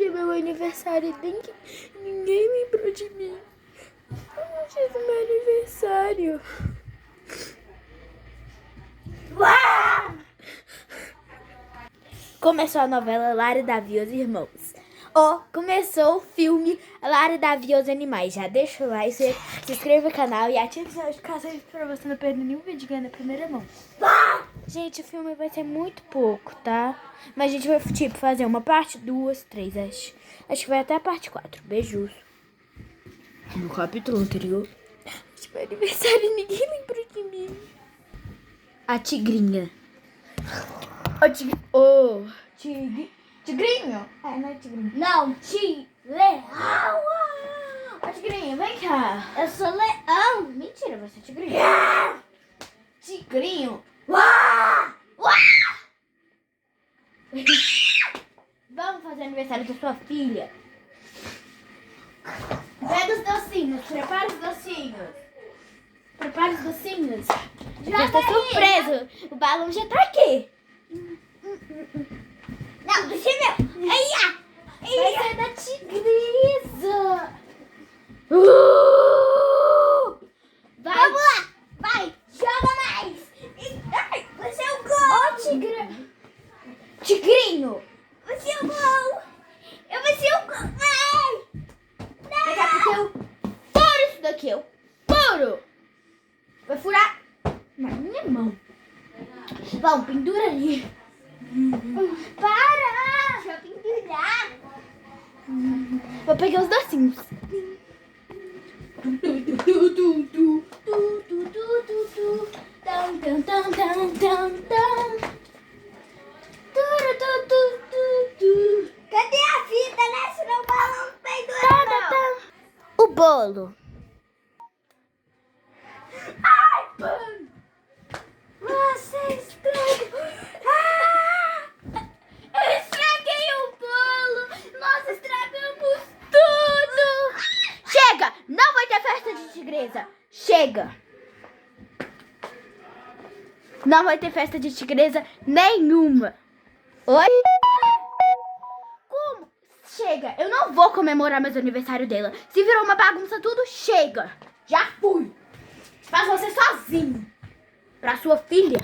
é meu aniversário, ninguém lembrou de mim. Hoje é meu aniversário. Começou a novela Lara e Davi e os Irmãos. Começou o filme Lara e Davi e os Animais. Já deixa o like, se inscreva no canal e ative as notificações pra você não perder nenhum vídeo ganhando na primeira mão. Gente, o filme vai ser muito pouco, tá? Mas a gente vai, fazer uma parte, 2, 3, acho que vai até a parte 4. Beijos. No capítulo anterior, meu aniversário e ninguém lembrou de mim. A tigrinha. Tigrinho? Não é tigrinho. Não, leão. Ô, tigrinho, vem cá. Eu sou leão. Mentira, você é tigrinho. Tigrinho. Vamos fazer aniversário da sua filha. Pega os docinhos, prepara os docinhos. Prepara os docinhos. Já está surpreso. O balão já tá aqui. Não, deixa eu ver. Vai ser da tigresa. Vai. Vamos lá. Vai, joga mais. Ai, você é o gol. Tigrinho. Você é o gol. Eu vou ser o gol. Ai. Daqui a pouco eu furo isso daqui. Eu furo. Vai furar na minha mão. Vamos, pendura ali. Para. Deixa eu pendurar. Vou pegar os docinhos. Cadê a fita, né? Senão o balão pendura, não. O bolo. Ai, mano. Você estragou. Eu estraguei o bolo. Nós estragamos tudo. Chega! Não vai ter festa de tigresa. Chega! Não vai ter festa de tigresa nenhuma. Oi? Como? Chega! Eu não vou comemorar mais o aniversário dela. Se virou uma bagunça tudo, chega! Já fui! Faz você sozinho. Pra sua filha.